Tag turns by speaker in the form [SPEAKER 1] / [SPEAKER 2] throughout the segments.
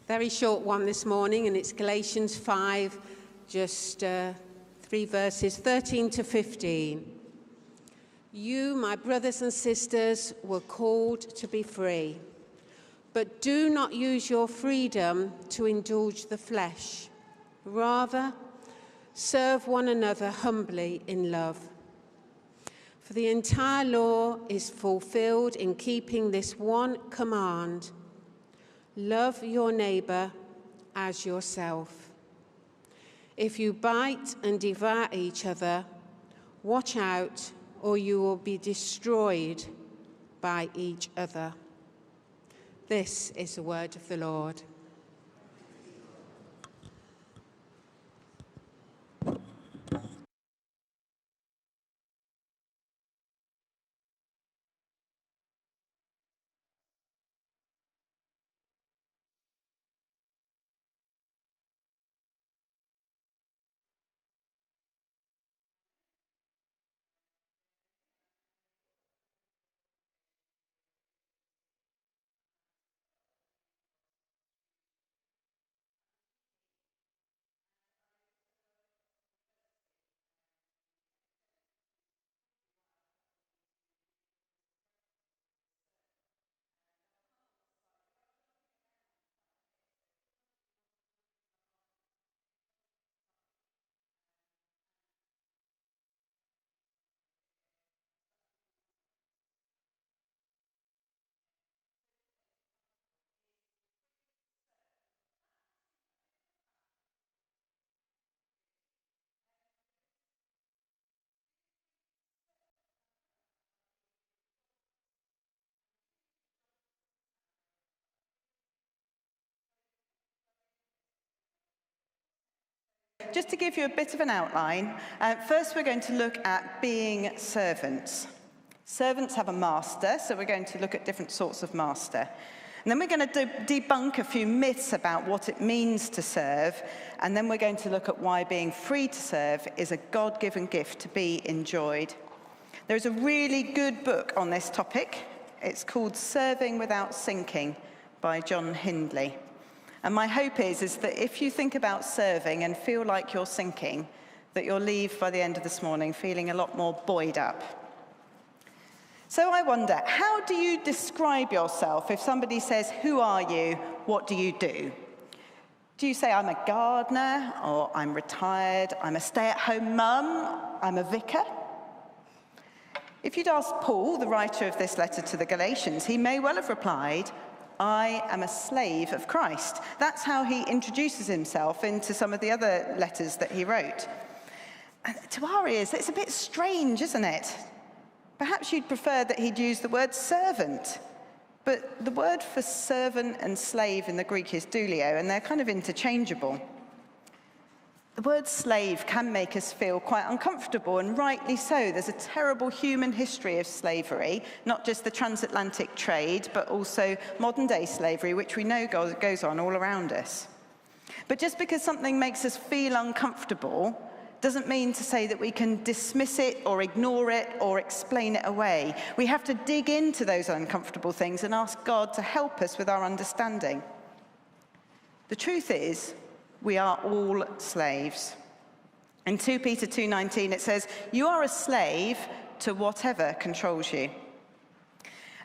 [SPEAKER 1] Very short one this morning, and it's Galatians 5, just 3 verses, 13 to 15. You, my brothers and sisters, were called to be free, but do not use your freedom to indulge the flesh. Rather, serve one another humbly in love. For the entire law is fulfilled in keeping this one command: love your neighbour as yourself. If you bite and devour each other, watch out, or you will be destroyed by each other. This is the word of the Lord.
[SPEAKER 2] Just to give you a bit of an outline, first we're going to look at being servants. Servants have a master, so we're going to look at different sorts of master. And then we're going to debunk a few myths about what it means to serve, and then we're going to look at why being free to serve is a God-given gift to be enjoyed. There's a really good book on this topic. It's called Serving Without Sinking by John Hindley. And my hope is that if you think about serving and feel like you're sinking, that you'll leave by the end of this morning feeling a lot more buoyed up. So I wonder, how do you describe yourself if somebody says, "Who are you? What do you do?" Do you say, "I'm a gardener," or "I'm retired," "I'm a stay-at-home mum," "I'm a vicar"? If you'd asked Paul, the writer of this letter to the Galatians, he may well have replied, "I am a slave of Christ." That's how he introduces himself into some of the other letters that he wrote. And to our ears, it's a bit strange, isn't it? Perhaps you'd prefer that he'd use the word servant. But the word for servant and slave in the Greek is doulio, and they're kind of interchangeable. The word slave can make us feel quite uncomfortable, and rightly so. There's a terrible human history of slavery, not just the transatlantic trade, but also modern-day slavery, which we know goes on all around us. But just because something makes us feel uncomfortable doesn't mean to say that we can dismiss it or ignore it or explain it away. We have to dig into those uncomfortable things and ask God to help us with our understanding. The truth is, we are all slaves. In 2 Peter 2:19 it says, "You are a slave to whatever controls you."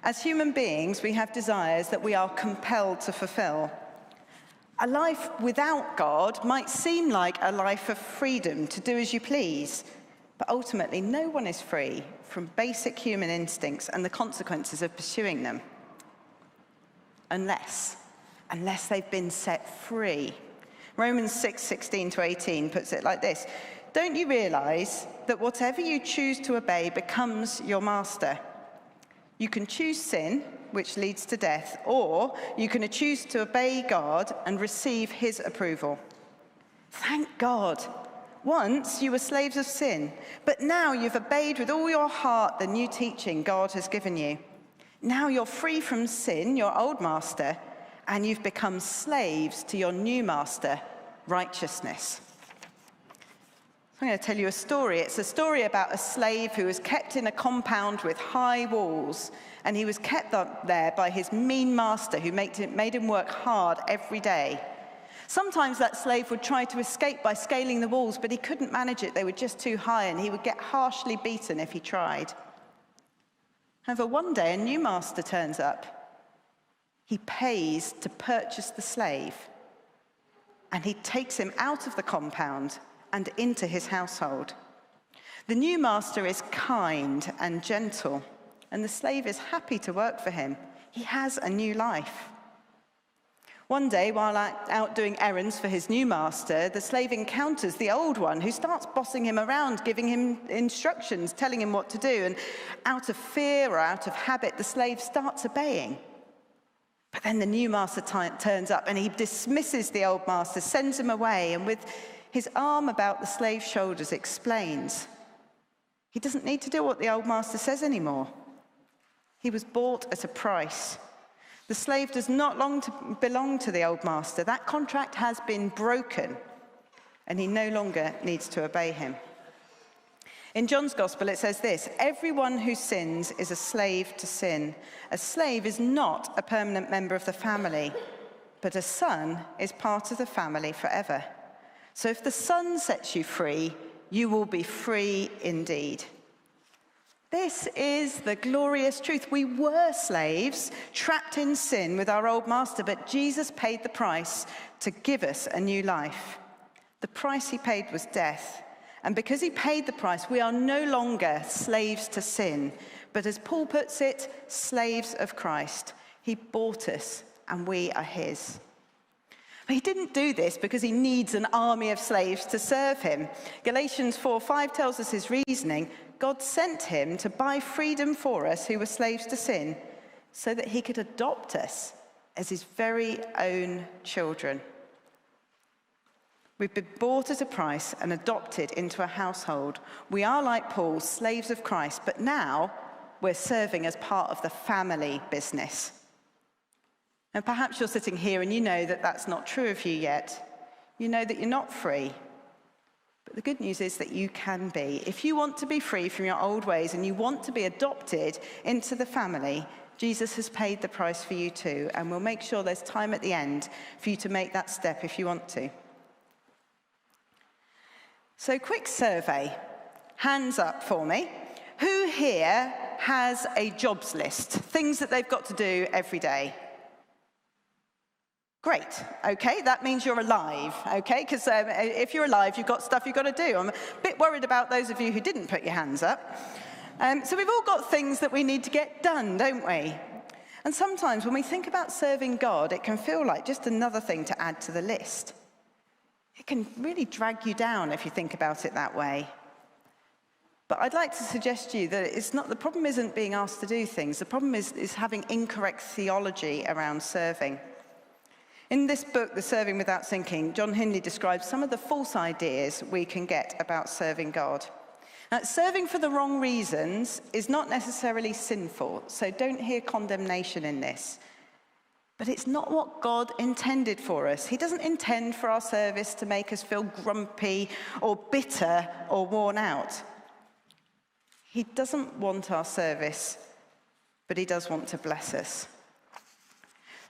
[SPEAKER 2] As human beings, we have desires that we are compelled to fulfill. A life without God might seem like a life of freedom to do as you please, but ultimately no one is free from basic human instincts and the consequences of pursuing them. Unless they've been set free. Romans 6:16 to 18 puts it like this: "Don't you realize that whatever you choose to obey becomes your master? You can choose sin, which leads to death, or you can choose to obey God and receive his approval. Thank God. Once you were slaves of sin, but now you've obeyed with all your heart the new teaching God has given you. Now you're free from sin, your old master, and you've become slaves to your new master, righteousness." I'm going to tell you a story. It's a story about a slave who was kept in a compound with high walls, and he was kept up there by his mean master who made him work hard every day. Sometimes that slave would try to escape by scaling the walls, but he couldn't manage it. They were just too high, and he would get harshly beaten if he tried. However, one day a new master turns up. He pays to purchase the slave, and he takes him out of the compound and into his household. The new master is kind and gentle, and the slave is happy to work for him. He has a new life. One day, while out doing errands for his new master, the slave encounters the old one, who starts bossing him around, giving him instructions, telling him what to do. And out of fear or out of habit, the slave starts obeying. But then the new master turns up, and he dismisses the old master, sends him away, and with his arm about the slave's shoulders explains he doesn't need to do what the old master says anymore. He was bought at a price. The slave does not belong to the old master. That contract has been broken, and he no longer needs to obey him. In John's Gospel, it says this: everyone who sins is a slave to sin. A slave is not a permanent member of the family, but a son is part of the family forever. So if the Son sets you free, you will be free indeed. This is the glorious truth. We were slaves, trapped in sin with our old master, but Jesus paid the price to give us a new life. The price he paid was death. And because he paid the price, we are no longer slaves to sin, but as Paul puts it, slaves of Christ. He bought us, and we are his. But he didn't do this because he needs an army of slaves to serve him. Galatians 4:5 tells us his reasoning. God sent him to buy freedom for us who were slaves to sin, so that he could adopt us as his very own children. We've been bought at a price and adopted into a household. We are, like Paul, slaves of Christ, but now we're serving as part of the family business. And perhaps you're sitting here and you know that that's not true of you yet. You know that you're not free. But the good news is that you can be. If you want to be free from your old ways and you want to be adopted into the family, Jesus has paid the price for you too. And we'll make sure there's time at the end for you to make that step if you want to. So, quick survey. Hands up for me. Who here has a jobs list? Things that they've got to do every day? Great, okay, that means you're alive, okay? Because if you're alive, you've got stuff you've got to do. I'm a bit worried about those of you who didn't put your hands up. So we've all got things that we need to get done, don't we? And sometimes when we think about serving God, it can feel like just another thing to add to the list. It can really drag you down if you think about it that way. But I'd like to suggest to you that the problem isn't being asked to do things. The problem is having incorrect theology around serving. In this book, The Serving Without Sinking, John Hindley describes some of the false ideas we can get about serving God. Now, serving for the wrong reasons is not necessarily sinful, so don't hear condemnation in this. But it's not what God intended for us. He doesn't intend for our service to make us feel grumpy or bitter or worn out. He doesn't want our service, but he does want to bless us.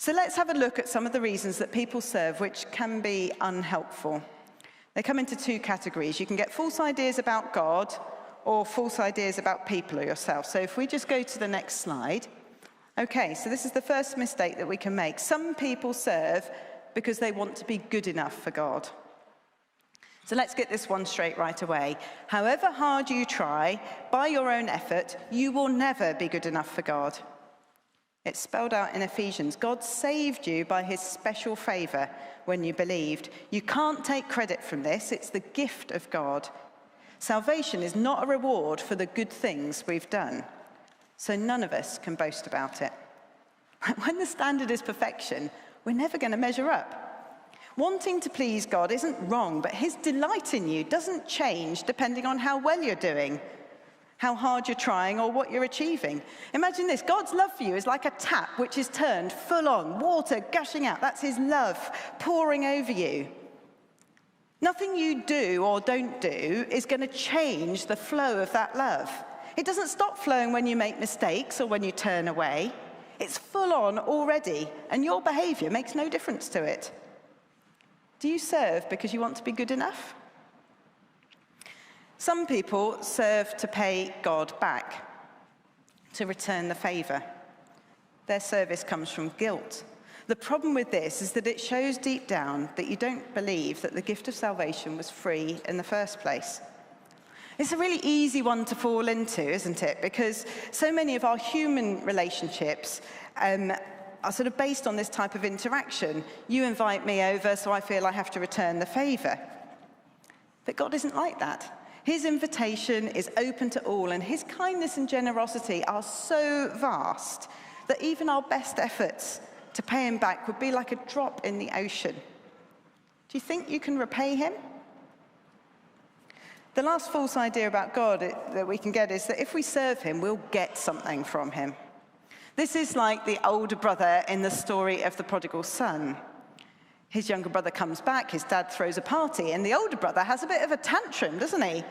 [SPEAKER 2] So let's have a look at some of the reasons that people serve which can be unhelpful. They come into two categories. You can get false ideas about God or false ideas about people or yourself. So if we just go to the next slide. Okay, so this is the first mistake that we can make. Some people serve because they want to be good enough for God. So let's get this one straight right away. However hard you try, by your own effort, you will never be good enough for God. It's spelled out in Ephesians. God saved you by his special favor when you believed. You can't take credit from this. It's the gift of God. Salvation is not a reward for the good things we've done. So none of us can boast about it. When the standard is perfection, we're never going to measure up. Wanting to please God isn't wrong, but his delight in you doesn't change depending on how well you're doing, how hard you're trying, or what you're achieving. Imagine this. God's love for you is like a tap which is turned full on, water gushing out. That's his love pouring over you. Nothing you do or don't do is going to change the flow of that love. It doesn't stop flowing when you make mistakes or when you turn away. It's full on already, and your behavior makes no difference to it. Do you serve because you want to be good enough? Some people serve to pay God back, to return the favor. Their service comes from guilt. The problem with this is that it shows deep down that you don't believe that the gift of salvation was free in the first place. It's a really easy one to fall into, isn't it? Because so many of our human relationships are sort of based on this type of interaction. You invite me over, so I feel I have to return the favor. But God isn't like that. His invitation is open to all, and his kindness and generosity are so vast that even our best efforts to pay him back would be like a drop in the ocean. Do you think you can repay him? The last false idea about God that we can get is that if we serve him, we'll get something from him. This is like the older brother in the story of the prodigal son. His younger brother comes back, his dad throws a party, and the older brother has a bit of a tantrum, doesn't he?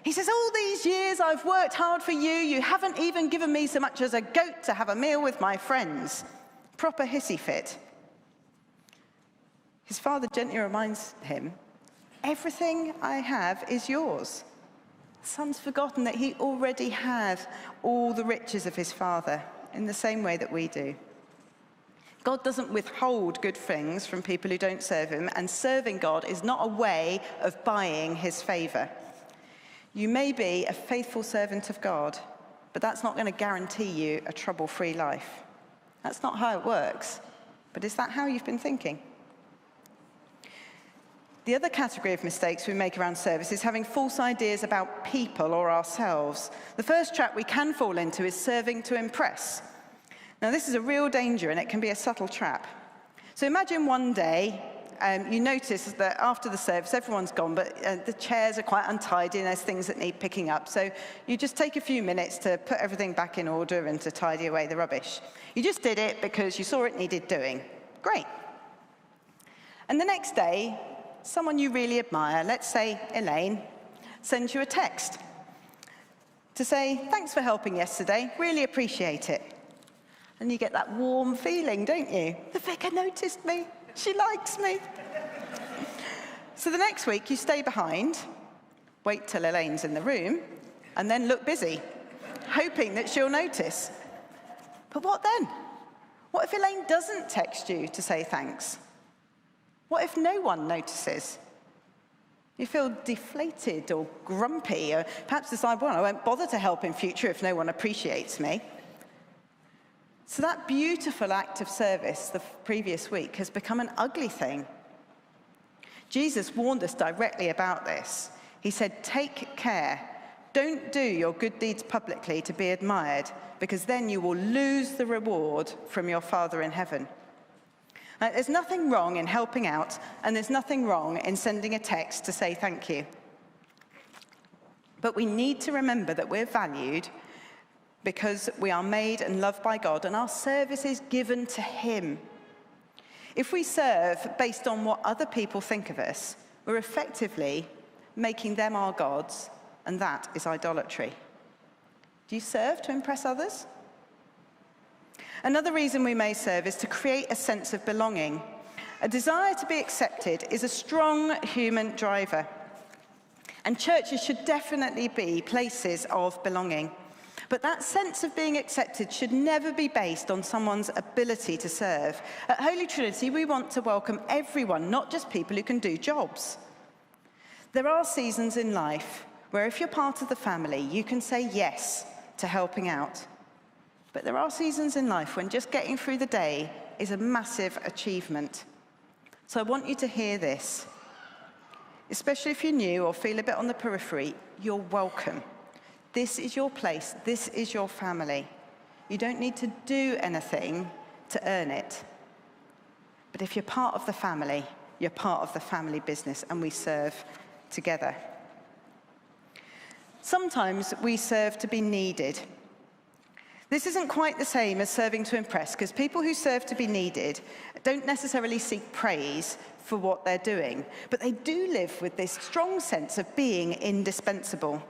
[SPEAKER 2] He says, all these years I've worked hard for you, you haven't even given me so much as a goat to have a meal with my friends. Proper hissy fit. His father gently reminds him, everything I have is yours. The son's forgotten that he already has all the riches of his father in the same way that we do. God doesn't withhold good things from people who don't serve him, and serving God is not a way of buying his favor. You may be a faithful servant of God, but that's not going to guarantee you a trouble-free life. That's not how it works. But is that how you've been thinking? The other category of mistakes we make around service is having false ideas about people or ourselves. The first trap we can fall into is serving to impress. Now, this is a real danger, and it can be a subtle trap. So imagine one day you notice that after the service, everyone's gone, but the chairs are quite untidy and there's things that need picking up. So you just take a few minutes to put everything back in order and to tidy away the rubbish. You just did it because you saw it needed doing. Great. And the next day, someone you really admire, let's say Elaine, sends you a text to say, thanks for helping yesterday, really appreciate it. And you get that warm feeling, don't you? The vicar noticed me. She likes me. So the next week, you stay behind, wait till Elaine's in the room, and then look busy, hoping that she'll notice. But what then? What if Elaine doesn't text you to say thanks? What if no one notices? You feel deflated or grumpy, or perhaps decide, well, I won't bother to help in future if no one appreciates me. So that beautiful act of service the previous week has become an ugly thing. Jesus warned us directly about this. He said, take care. Don't do your good deeds publicly to be admired, because then you will lose the reward from your Father in heaven. Now, there's nothing wrong in helping out, and there's nothing wrong in sending a text to say thank you. But we need to remember that we're valued because we are made and loved by God, and our service is given to him. If we serve based on what other people think of us, we're effectively making them our gods, and that is idolatry. Do you serve to impress others? Another reason we may serve is to create a sense of belonging. A desire to be accepted is a strong human driver, and churches should definitely be places of belonging. But that sense of being accepted should never be based on someone's ability to serve. At Holy Trinity, we want to welcome everyone, not just people who can do jobs. There are seasons in life where if you're part of the family, you can say yes to helping out. But there are seasons in life when just getting through the day is a massive achievement. So I want you to hear this. Especially if you're new or feel a bit on the periphery, you're welcome. This is your place. This is your family. You don't need to do anything to earn it. But if you're part of the family, you're part of the family business, and we serve together. Sometimes we serve to be needed. This isn't quite the same as serving to impress, because people who serve to be needed don't necessarily seek praise for what they're doing, but they do live with this strong sense of being indispensable.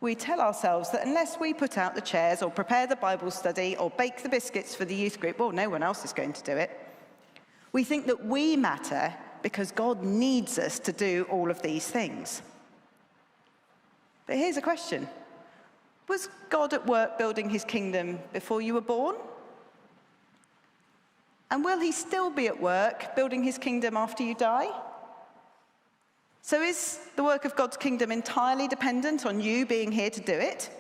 [SPEAKER 2] We tell ourselves that unless we put out the chairs or prepare the Bible study or bake the biscuits for the youth group, well, no one else is going to do it. We think that we matter because God needs us to do all of these things. But here's a question. Was God at work building his kingdom before you were born? And will he still be at work building his kingdom after you die? So is the work of God's kingdom entirely dependent on you being here to do it?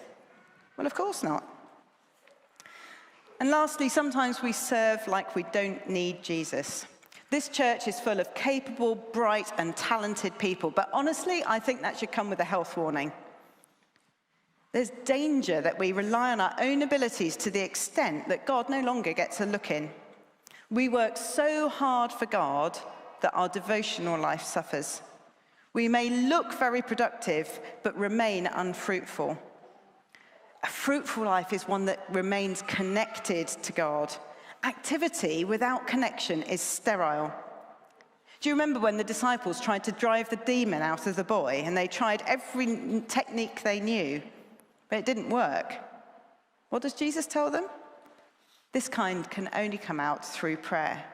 [SPEAKER 2] Well, of course not. And lastly, sometimes we serve like we don't need Jesus. This church is full of capable, bright, and talented people, but honestly, I think that should come with a health warning. There's danger that we rely on our own abilities to the extent that God no longer gets a look in. We work so hard for God that our devotional life suffers. We may look very productive, but remain unfruitful. A fruitful life is one that remains connected to God. Activity without connection is sterile. Do you remember when the disciples tried to drive the demon out of the boy, and they tried every technique they knew, but it didn't work? What does Jesus tell them? This kind can only come out through prayer.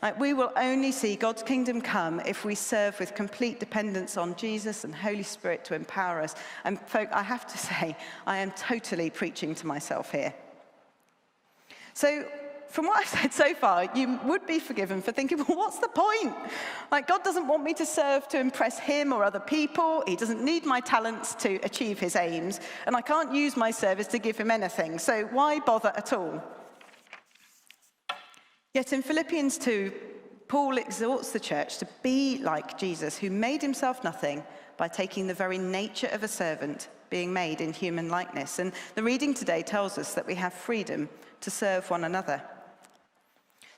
[SPEAKER 2] Like, we will only see God's kingdom come if we serve with complete dependence on Jesus and Holy Spirit to empower us. And folk, I have to say, I am totally preaching to myself here. So, from what I've said so far, you would be forgiven for thinking, well, what's the point? Like, God doesn't want me to serve to impress him or other people. He doesn't need my talents to achieve his aims. And I can't use my service to give him anything. So why bother at all? Yet in Philippians 2, Paul exhorts the church to be like Jesus, who made himself nothing by taking the very nature of a servant, being made in human likeness. And the reading today tells us that we have freedom to serve one another.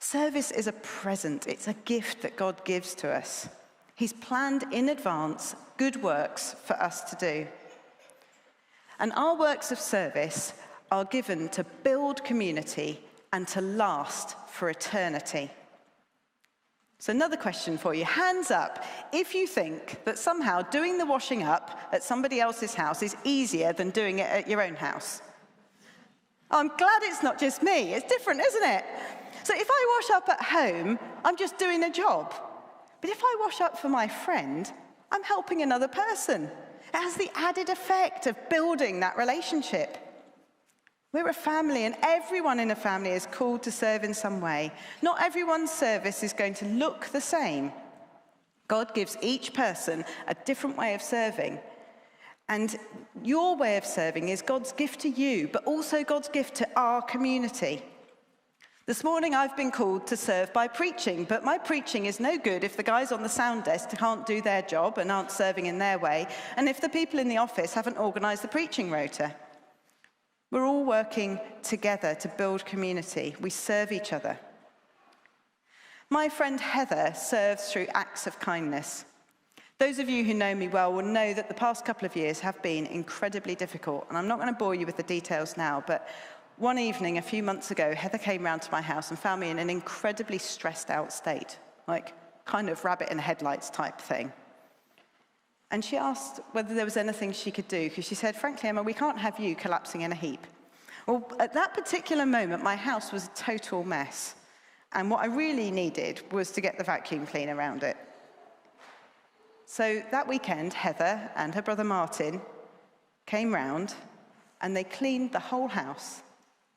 [SPEAKER 2] Service is a present. It's a gift that God gives to us. He's planned in advance good works for us to do. And our works of service are given to build community and to last for eternity. So another question for you. Hands up if you think that somehow doing the washing up at somebody else's house is easier than doing it at your own house. I'm glad it's not just me. It's different, isn't it? So if I wash up at home, I'm just doing a job. But if I wash up for my friend, I'm helping another person. It has the added effect of building that relationship. We're a family, and everyone in a family is called to serve in some way. Not everyone's service is going to look the same. God gives each person a different way of serving. And your way of serving is God's gift to you, but also God's gift to our community. This morning I've been called to serve by preaching, but my preaching is no good if the guys on the sound desk can't do their job and aren't serving in their way, and if the people in the office haven't organised the preaching rota. We're all working together to build community. We serve each other. My friend Heather serves through acts of kindness. Those of you who know me well will know that the past couple of years have been incredibly difficult, and I'm not going to bore you with the details now, but one evening a few months ago, Heather came round to my house and found me in an incredibly stressed out state, like kind of rabbit in the headlights type thing. And she asked whether there was anything she could do, because she said, frankly, Emma, we can't have you collapsing in a heap. Well, at that particular moment, my house was a total mess. And what I really needed was to get the vacuum cleaner around it. So that weekend, Heather and her brother Martin came round, and they cleaned the whole house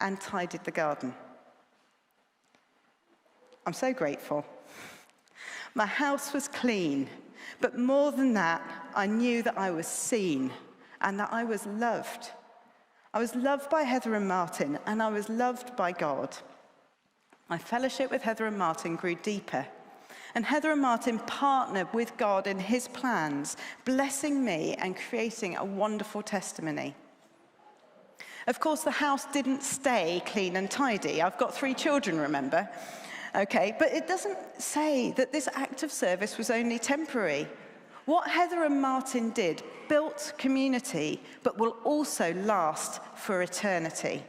[SPEAKER 2] and tidied the garden. I'm so grateful. My house was clean. But more than that, I knew that I was seen and that I was loved. I was loved by Heather and Martin, and I was loved by God. My fellowship with Heather and Martin grew deeper, and Heather and Martin partnered with God in his plans, blessing me and creating a wonderful testimony. Of course, the house didn't stay clean and tidy. I've got 3 children, remember? Okay, but it doesn't say that this act of service was only temporary. What Heather and Martin did built community, but will also last for eternity.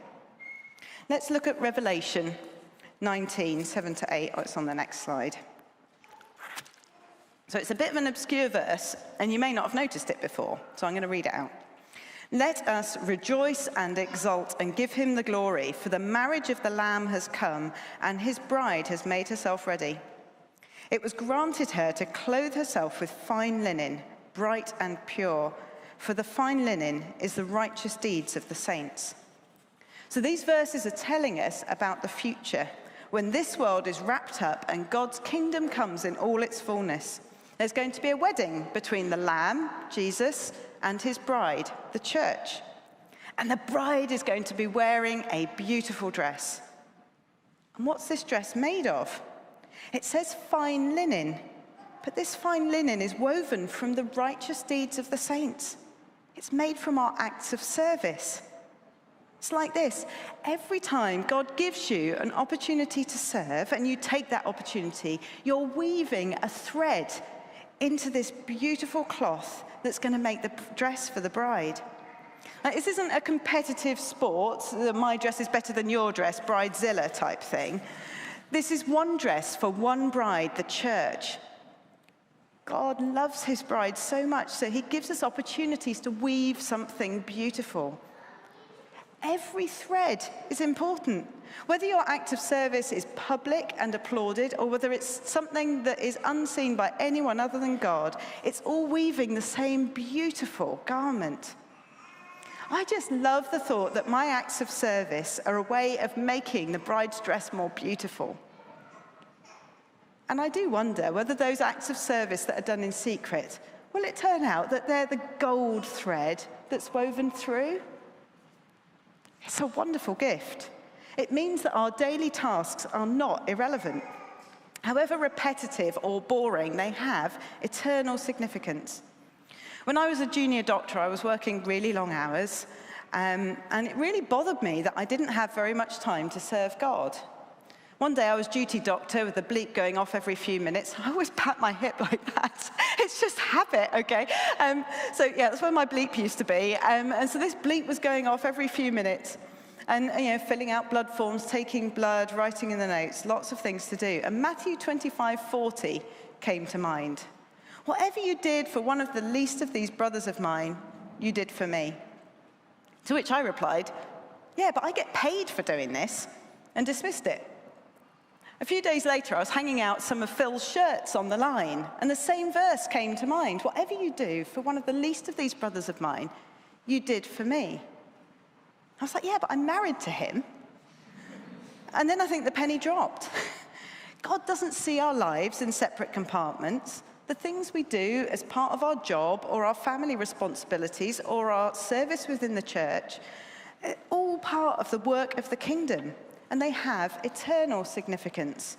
[SPEAKER 2] Let's look at Revelation 19, 7 to 8. Oh, it's on the next slide. So it's a bit of an obscure verse, and you may not have noticed it before, so I'm going to read it out. Let us rejoice and exult and give him the glory, for the marriage of the Lamb has come, and his bride has made herself ready. It was granted her to clothe herself with fine linen, bright and pure, for the fine linen is the righteous deeds of the saints. So these verses are telling us about the future, when this world is wrapped up and God's kingdom comes in all its fullness. There's going to be a wedding between the Lamb, Jesus, and his bride, the church. And the bride is going to be wearing a beautiful dress. And what's this dress made of? It says fine linen, but this fine linen is woven from the righteous deeds of the saints. It's made from our acts of service. It's like this. Every time God gives you an opportunity to serve and you take that opportunity, you're weaving a thread into this beautiful cloth that's going to make the dress for the bride. Now, this isn't a competitive sport, my dress is better than your dress, bridezilla type thing. This is one dress for one bride, the church. God loves his bride so much, so he gives us opportunities to weave something beautiful. Every thread is important. Whether your act of service is public and applauded, or whether it's something that is unseen by anyone other than God, it's all weaving the same beautiful garment. I just love the thought that my acts of service are a way of making the bride's dress more beautiful. And I do wonder whether those acts of service that are done in secret, will it turn out that they're the gold thread that's woven through? It's a wonderful gift. It means that our daily tasks are not irrelevant. However repetitive or boring, they have eternal significance. When I was a junior doctor, I was working really long hours, and it really bothered me that I didn't have very much time to serve God. One day I was duty doctor with the bleep going off every few minutes. I always pat my hip like that. It's just habit, okay? So yeah, that's where my bleep used to be. And so this bleep was going off every few minutes. And, filling out blood forms, taking blood, writing in the notes, lots of things to do. And Matthew 25:40 came to mind. Whatever you did for one of the least of these brothers of mine, you did for me. To which I replied, yeah, but I get paid for doing this, and dismissed it. A few days later, I was hanging out some of Phil's shirts on the line, and the same verse came to mind. Whatever you do for one of the least of these brothers of mine, you did for me. I was like, yeah, but I'm married to him. And then I think the penny dropped. God doesn't see our lives in separate compartments. The things we do as part of our job or our family responsibilities or our service within the church, are all part of the work of the kingdom. And they have eternal significance.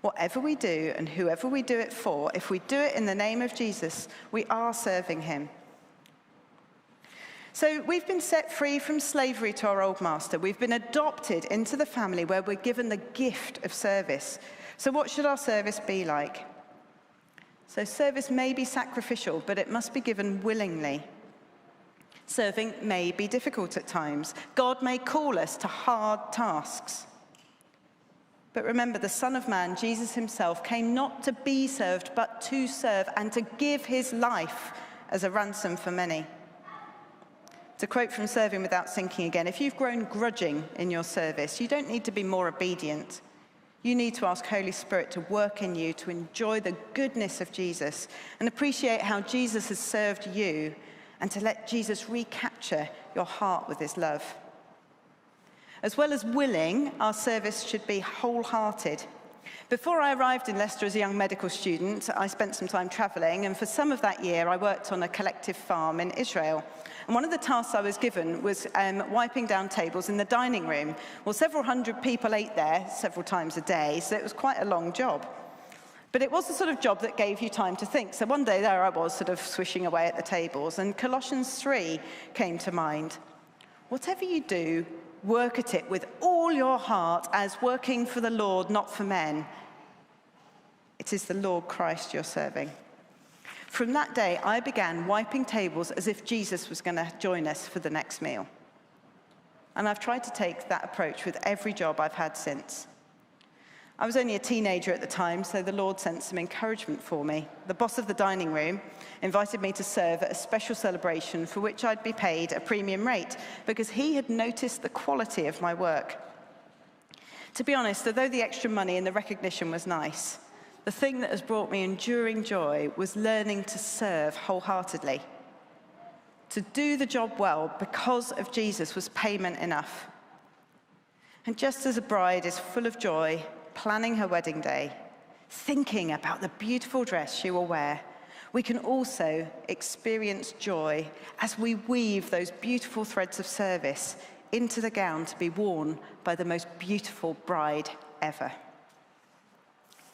[SPEAKER 2] Whatever we do and whoever we do it for, if we do it in the name of Jesus, we are serving him. So we've been set free from slavery to our old master. We've been adopted into the family where we're given the gift of service. So what should our service be like? So service may be sacrificial, but it must be given willingly. Serving may be difficult at times. God may call us to hard tasks. But remember, the Son of Man, Jesus himself, came not to be served, but to serve and to give his life as a ransom for many. To quote from Serving Without Sinking again, if you've grown grudging in your service, you don't need to be more obedient. You need to ask Holy Spirit to work in you to enjoy the goodness of Jesus and appreciate how Jesus has served you, and to let Jesus recapture your heart with his love. As well as willing, our service should be wholehearted. Before I arrived in Leicester as a young medical student, I spent some time traveling, and for some of that year I worked on a collective farm in Israel. And one of the tasks I was given was wiping down tables in the dining room. Well, several hundred people ate there several times a day, so it was quite a long job. But it was the sort of job that gave you time to think. So one day there I was sort of swishing away at the tables, and Colossians 3 came to mind. Whatever you do, work at it with all your heart as working for the Lord, not for men. It is the Lord Christ you're serving. From that day, I began wiping tables as if Jesus was going to join us for the next meal. and I've tried to take that approach with every job I've had since. I was only a teenager at the time, so the Lord sent some encouragement for me. The boss of the dining room invited me to serve at a special celebration for which I'd be paid a premium rate because he had noticed the quality of my work. To be honest, although the extra money and the recognition was nice, the thing that has brought me enduring joy was learning to serve wholeheartedly. To do the job well because of Jesus was payment enough. And just as a bride is full of joy, planning her wedding day, thinking about the beautiful dress she will wear, we can also experience joy as we weave those beautiful threads of service into the gown to be worn by the most beautiful bride ever.